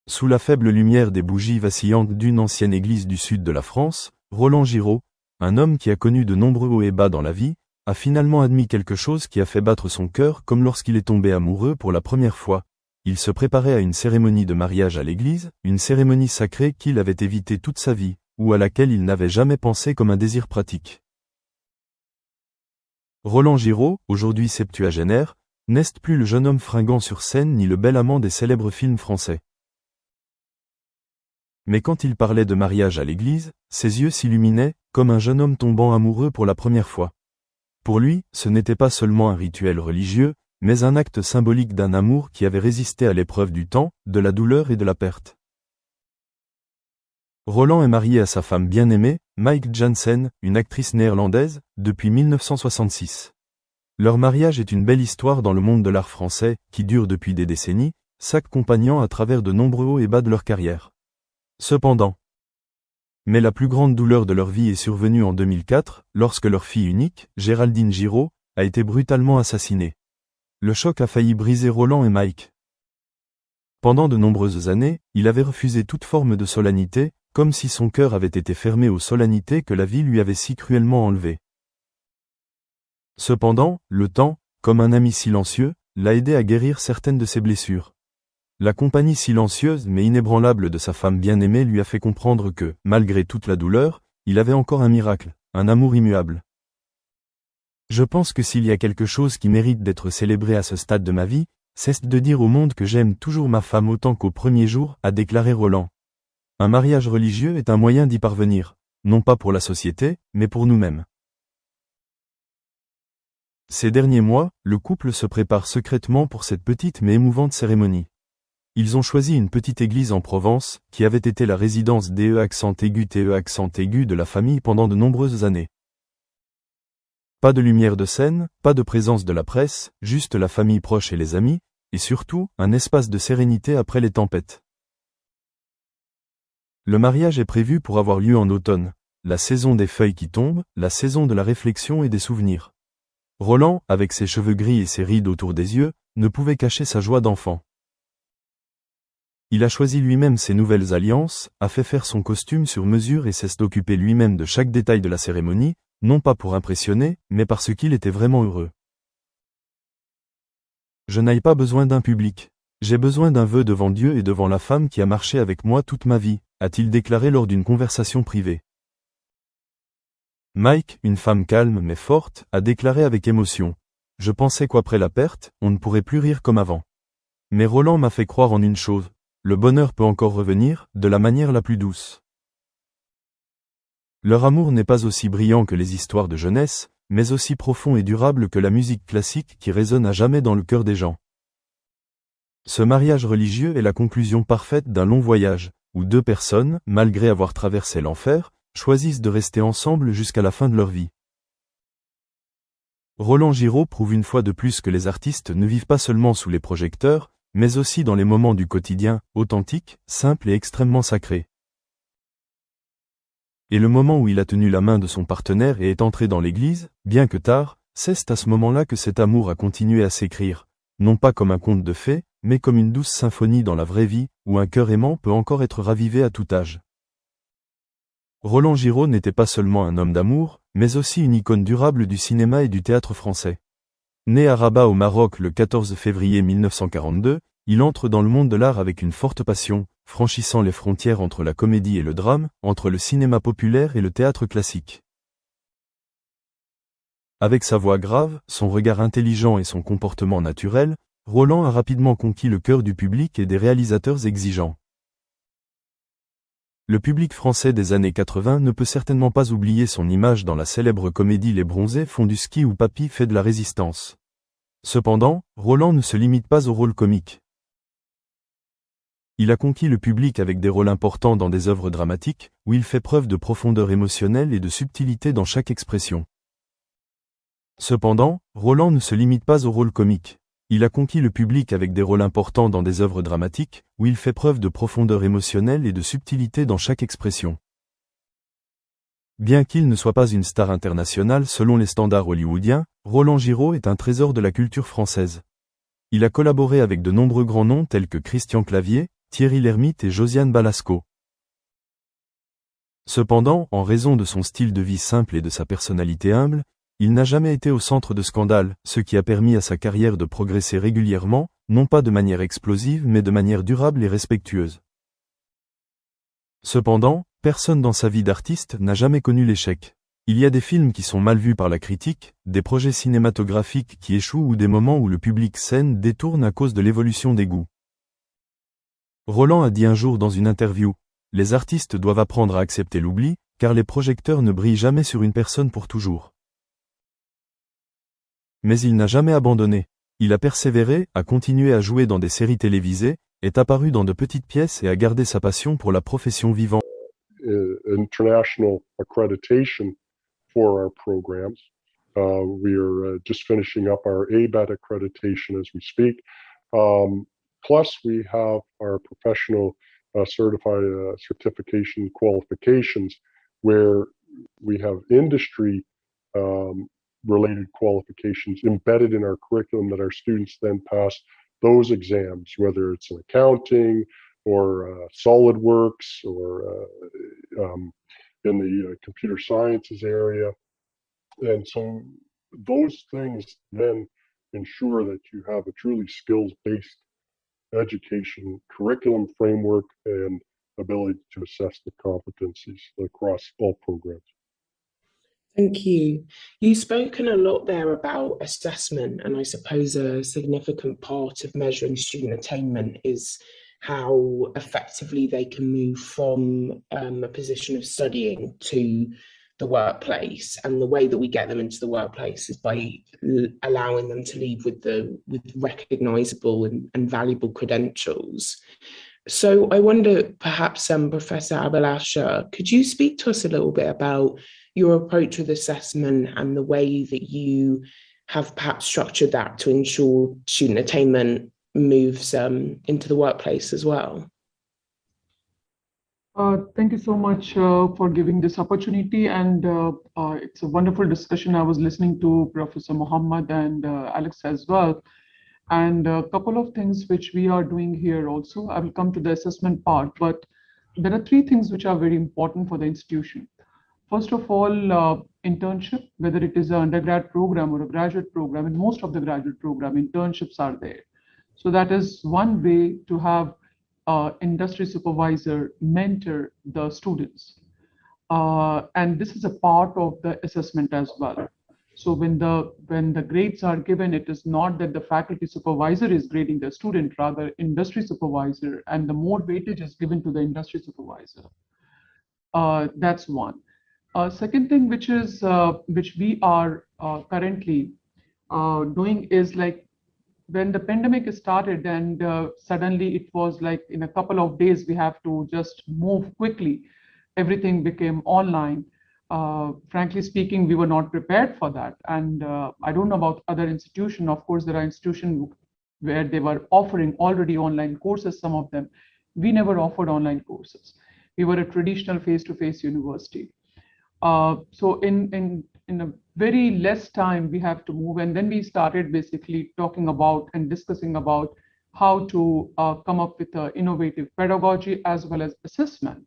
Sous la faible lumière des bougies vacillantes d'une ancienne église du sud de la France, Roland Giraud, un homme qui a connu de nombreux hauts et bas dans la vie, a finalement admis quelque chose qui a fait battre son cœur comme lorsqu'il est tombé amoureux pour la première fois. Il se préparait à une cérémonie de mariage à l'église, une cérémonie sacrée qu'il avait évitée toute sa vie, ou à laquelle il n'avait jamais pensé comme un désir pratique. Roland Giraud, aujourd'hui septuagénaire, n'est plus le jeune homme fringant sur scène ni le bel amant des célèbres films français. Mais quand il parlait de mariage à l'église, ses yeux s'illuminaient, comme un jeune homme tombant amoureux pour la première fois. Pour lui, ce n'était pas seulement un rituel religieux, mais un acte symbolique d'un amour qui avait résisté à l'épreuve du temps, de la douleur et de la perte. Roland est marié à sa femme bien-aimée, Maik Jansen, une actrice néerlandaise, depuis 1966. Leur mariage est une belle histoire dans le monde de l'art français, qui dure depuis des décennies, s'accompagnant à travers de nombreux hauts et bas de leur carrière. Cependant, mais la plus grande douleur de leur vie est survenue en 2004, lorsque leur fille unique, Géraldine Giraud, a été brutalement assassinée. Le choc a failli briser Roland et Maik. Pendant de nombreuses années, il avait refusé toute forme de solennité, comme si son cœur avait été fermé aux solennités que la vie lui avait si cruellement enlevées. Cependant, le temps, comme un ami silencieux, l'a aidé à guérir certaines de ses blessures. La compagnie silencieuse mais inébranlable de sa femme bien-aimée lui a fait comprendre que, malgré toute la douleur, il avait encore un miracle, un amour immuable. Je pense que s'il y a quelque chose qui mérite d'être célébré à ce stade de ma vie, c'est de dire au monde que j'aime toujours ma femme autant qu'au premier jour, a déclaré Roland. Un mariage religieux est un moyen d'y parvenir, non pas pour la société, mais pour nous-mêmes. Ces derniers mois, le couple se prépare secrètement pour cette petite mais émouvante cérémonie. Ils ont choisi une petite église en Provence, qui avait été la résidence DE'-TE' de la famille pendant de nombreuses années. Pas de lumière de scène, pas de présence de la presse, juste la famille proche et les amis, et surtout, un espace de sérénité après les tempêtes. Le mariage est prévu pour avoir lieu en automne, la saison des feuilles qui tombent, la saison de la réflexion et des souvenirs. Roland, avec ses cheveux gris et ses rides autour des yeux, ne pouvait cacher sa joie d'enfant. Il a choisi lui-même ses nouvelles alliances, a fait faire son costume sur mesure et s'est occupé lui-même de chaque détail de la cérémonie, non pas pour impressionner, mais parce qu'il était vraiment heureux. Je n'ai pas besoin d'un public. J'ai besoin d'un vœu devant Dieu et devant la femme qui a marché avec moi toute ma vie, a-t-il déclaré lors d'une conversation privée. Maik, une femme calme mais forte, a déclaré avec émotion. Je pensais qu'après la perte, on ne pourrait plus rire comme avant. Mais Roland m'a fait croire en une chose. Le bonheur peut encore revenir, de la manière la plus douce. Leur amour n'est pas aussi brillant que les histoires de jeunesse, mais aussi profond et durable que la musique classique qui résonne à jamais dans le cœur des gens. Ce mariage religieux est la conclusion parfaite d'un long voyage, où deux personnes, malgré avoir traversé l'enfer, choisissent de rester ensemble jusqu'à la fin de leur vie. Roland Giraud prouve une fois de plus que les artistes ne vivent pas seulement sous les projecteurs, mais aussi dans les moments du quotidien, authentiques, simples et extrêmement sacrés. Et le moment où il a tenu la main de son partenaire et est entré dans l'église, bien que tard, c'est à ce moment-là que cet amour a continué à s'écrire, non pas comme un conte de fées, mais comme une douce symphonie dans la vraie vie, où un cœur aimant peut encore être ravivé à tout âge. Roland Giraud n'était pas seulement un homme d'amour, mais aussi une icône durable du cinéma et du théâtre français. Né à Rabat au Maroc le 14 février 1942, il entre dans le monde de l'art avec une forte passion, franchissant les frontières entre la comédie et le drame, entre le cinéma populaire et le théâtre classique. Avec sa voix grave, son regard intelligent et son comportement naturel, Roland a rapidement conquis le cœur du public et des réalisateurs exigeants. Le public français des années 80 ne peut certainement pas oublier son image dans la célèbre comédie Les Bronzés font du ski où Papy fait de la résistance. Cependant, Roland ne se limite pas au rôle comique. Il a conquis le public avec des rôles importants dans des œuvres dramatiques, où il fait preuve de profondeur émotionnelle et de subtilité dans chaque expression. Cependant, Roland ne se limite pas au rôle comique. Il a conquis le public avec des rôles importants dans des œuvres dramatiques, où il fait preuve de profondeur émotionnelle et de subtilité dans chaque expression. Bien qu'il ne soit pas une star internationale selon les standards hollywoodiens, Roland Giraud est un trésor de la culture française. Il a collaboré avec de nombreux grands noms tels que Christian Clavier, Thierry Lhermitte et Josiane Balasco. Cependant, en raison de son style de vie simple et de sa personnalité humble, il n'a jamais été au centre de scandales, ce qui a permis à sa carrière de progresser régulièrement, non pas de manière explosive mais de manière durable et respectueuse. Cependant, personne dans sa vie d'artiste n'a jamais connu l'échec. Il y a des films qui sont mal vus par la critique, des projets cinématographiques qui échouent ou des moments où le public scène détourne à cause de l'évolution des goûts. Roland a dit un jour dans une interview, « Les artistes doivent apprendre à accepter l'oubli, car les projecteurs ne brillent jamais sur une personne pour toujours. » Mais il n'a jamais abandonné. Il a persévéré, a continué à jouer dans des séries télévisées, est apparu dans de petites pièces et a gardé sa passion pour la profession vivante. International accreditation for our programs. We are just finishing up our ABET accreditation as we speak. Plus, we have our professional certified certification qualifications, where we have industry related qualifications embedded in our curriculum that our students then pass those exams, whether it's in accounting or SolidWorks or in the computer sciences area. And so those things then ensure that you have a truly skills-based education curriculum framework and ability to assess the competencies across all programs. Thank you. You've spoken a lot there about assessment, and I suppose a significant part of measuring student attainment is how effectively they can move from a position of studying to the workplace. And the way that we get them into the workplace is by allowing them to leave with recognizable and valuable credentials. So I wonder, perhaps, Professor Abelasha, could you speak to us a little bit about your approach with assessment and the way that you have perhaps structured that to ensure student attainment moves into the workplace as well? Thank you so much for giving this opportunity, and it's a wonderful discussion. I was listening to Professor Muhammad and Alex as well, and a couple of things which we are doing here also. I will come to the assessment part, but there are three things which are very important for the institution. First of all, internship, whether it is an undergrad program or a graduate program, in most of the graduate program, internships are there. So that is one way to have industry supervisor mentor the students. And this is a part of the assessment as well. So when the grades are given, it is not that the faculty supervisor is grading the student, rather industry supervisor, and the more weightage is given to the industry supervisor. That's one. Second thing, which we are currently doing, is like when the pandemic started and suddenly it was like in a couple of days we have to just move quickly. Everything became online. Frankly speaking, we were not prepared for that. And I don't know about other institutions. Of course, there are institutions where they were offering already online courses, some of them. We never offered online courses. We were a traditional face-to-face university. So in a very less time, we have to move. And then we started basically talking about and discussing about how to come up with an innovative pedagogy as well as assessment.